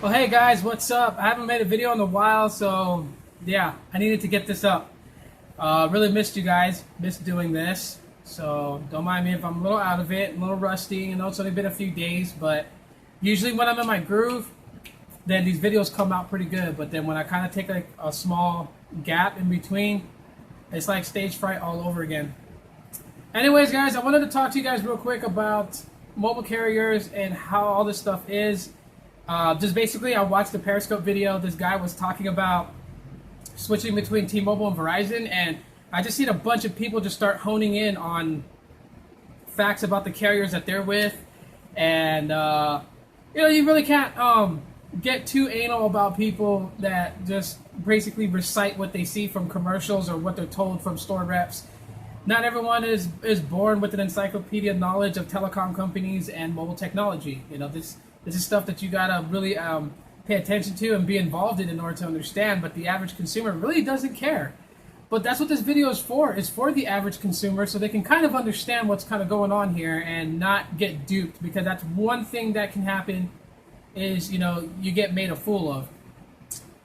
Well, hey guys, what's up? I haven't made a video in a while, so yeah, I needed to get this up. Really missed you guys, missed doing this, so don't mind me if I'm a little out of it, a little rusty. You know, it's only been a few days, but usually when I'm in my groove, then these videos come out pretty good. But then when I kind of take like a small gap in between, it's like stage fright all over again. Anyways, guys, I wanted to talk to you guys real quick about mobile carriers and how all this stuff is. Just basically, I watched the Periscope video. This guy was talking about switching between T-Mobile and Verizon, and I just seen a bunch of people just start honing in on facts about the carriers that they're with, and you know, you really can't get too anal about people that just basically recite what they see from commercials or what they're told from store reps. Not everyone is born with an encyclopedia knowledge of telecom companies and mobile technology. You know, this is stuff that you gotta really pay attention to and be involved in order to understand. But the average consumer really doesn't care. But that's what this video is for. It's for the average consumer, so they can kind of understand what's kind of going on here and not get duped. Because that's one thing that can happen is, you know, you get made a fool of.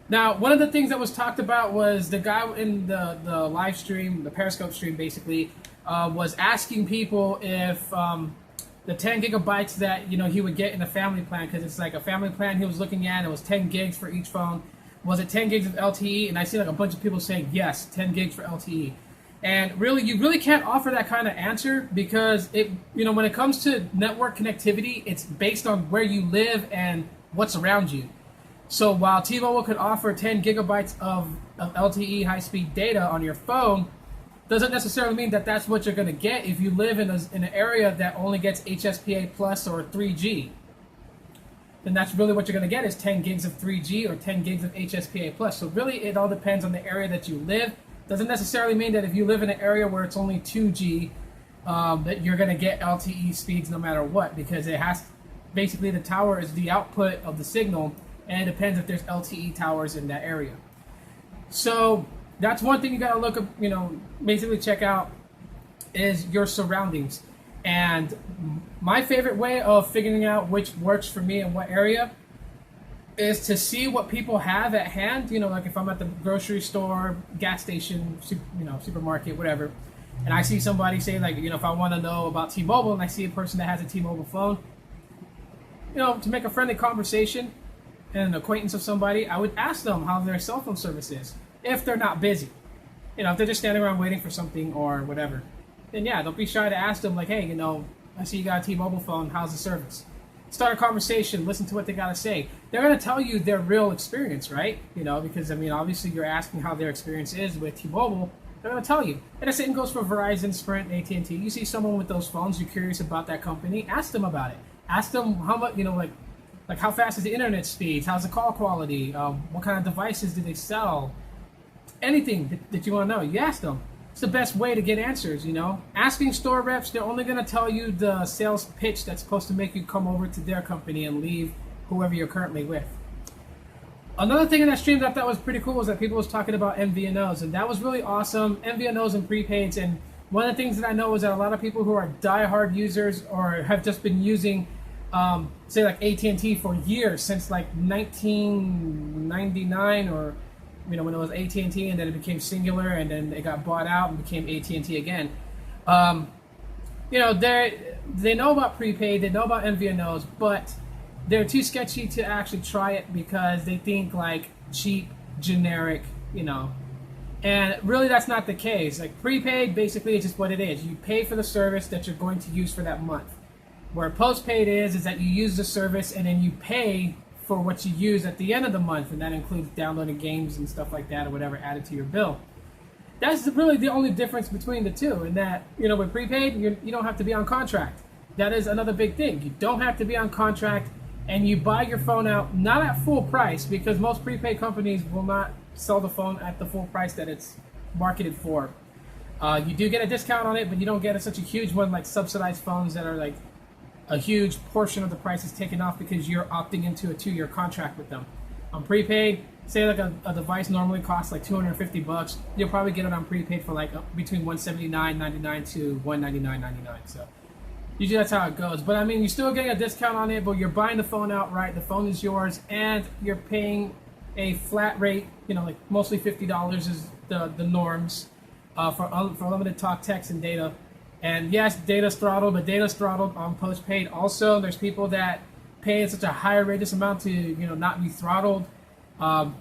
Now, one of the things that was talked about was the guy in the live stream, the Periscope stream, basically, was asking people if the 10 gigabytes that, you know, he would get in a family plan, because it's like a family plan he was looking at, it was 10 gigs for each phone. Was it 10 gigs of LTE? And I see like a bunch of people saying yes, 10 gigs for LTE. And really, you really can't offer that kind of answer, because it, you know, when it comes to network connectivity, it's based on where you live and what's around you. So while T-Mobile could offer 10 gigabytes of LTE high-speed data on your phone, doesn't necessarily mean that that's what you're going to get if you live in an area that only gets HSPA plus or 3G. Then that's really what you're going to get is 10 gigs of 3G or 10 gigs of HSPA plus. So really, it all depends on the area that you live. Doesn't necessarily mean that if you live in an area where it's only 2G, that you're going to get LTE speeds no matter what, because it has, basically the tower is the output of the signal, and it depends if there's LTE towers in that area. So that's one thing you gotta look up, you know, basically check out is your surroundings. And my favorite way of figuring out which works for me in what area is to see what people have at hand. You know, like if I'm at the grocery store, gas station, you know, supermarket, whatever, and I see somebody say, like, you know, if I want to know about T-Mobile and I see a person that has a T-Mobile phone, you know, to make a friendly conversation and an acquaintance of somebody, I would ask them how their cell phone service is, if they're not busy. You know, if they're just standing around waiting for something or whatever, then yeah, don't be shy to ask them, like, hey, you know, I see you got a T-Mobile phone, how's the service? Start a conversation, listen to what they gotta say. They're gonna tell you their real experience, right? You know, because, I mean, obviously you're asking how their experience is with T-Mobile, they're gonna tell you. And the same goes for Verizon, Sprint, AT&T. You see someone with those phones, you're curious about that company, ask them about it. Ask them how much, you know, like how fast is the internet speeds? How's the call quality? What kind of devices do they sell? Anything that you want to know, you ask them. It's the best way to get answers, you know. Asking store reps, they're only going to tell you the sales pitch that's supposed to make you come over to their company and leave whoever you're currently with. Another thing in that stream that I thought was pretty cool was that people was talking about MVNOs, and that was really awesome. MVNOs and prepaids, and one of the things that I know is that a lot of people who are diehard users or have just been using say like AT&T for years, since like 1999, or, you know, when it was AT&T and then it became Singular and then it got bought out and became AT&T again. You know, they know about prepaid, they know about MVNOs, but they're too sketchy to actually try it because they think like cheap, generic, you know. And really that's not the case. Like prepaid basically is just what it is. You pay for the service that you're going to use for that month. Where postpaid is that you use the service and then you pay for what you use at the end of the month, and that includes downloading games and stuff like that or whatever added to your bill. That's really the only difference between the two, in that, you know, with prepaid, you don't have to be on contract. That is another big thing. You don't have to be on contract, and you buy your phone out not at full price, because most prepaid companies will not sell the phone at the full price that it's marketed for. You do get a discount on it, but you don't get such a huge one like subsidized phones that are like a huge portion of the price is taken off because you're opting into a 2-year contract with them. On prepaid, say like a device normally costs like $250, you'll probably get it on prepaid for like between $179.99 to $199.99. So Usually that's how it goes. But I mean, you're still getting a discount on it, but you're buying the phone outright. The phone is yours, and you're paying a flat rate. You know, like mostly $50 is the norms for unlimited talk, text, and data. And yes, data's throttled, but data's throttled on postpaid. Also, there's people that pay such a high outrageous amount to not be throttled. But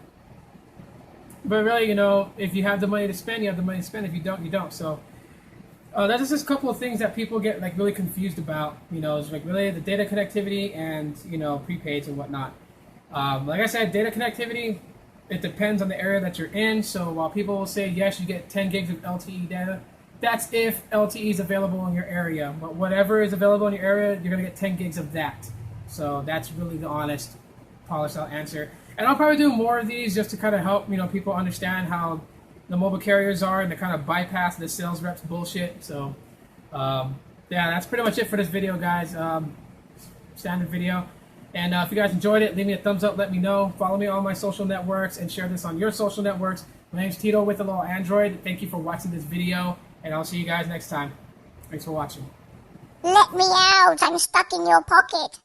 really, if you have the money to spend, you have the money to spend. If you don't, you don't. So. That's just a couple of things that people get like really confused about. It's like really the data connectivity and prepaids and whatnot. Like I said, data connectivity, it depends on the area that you're in. So while people will say yes, you get 10 gigs of LTE data, that's if LTE is available in your area. But whatever is available in your area, you're gonna get 10 gigs of that. So that's really the honest, polished out answer. And I'll probably do more of these just to kind of help people understand how the mobile carriers are and to kind of bypass the sales reps bullshit. So yeah, that's pretty much it for this video, guys. Standard video. And if you guys enjoyed it, leave me a thumbs up, let me know. Follow me on all my social networks and share this on your social networks. My name's Tito with a little Android. Thank you for watching this video, and I'll see you guys next time. Thanks for watching. Let me out! I'm stuck in your pocket.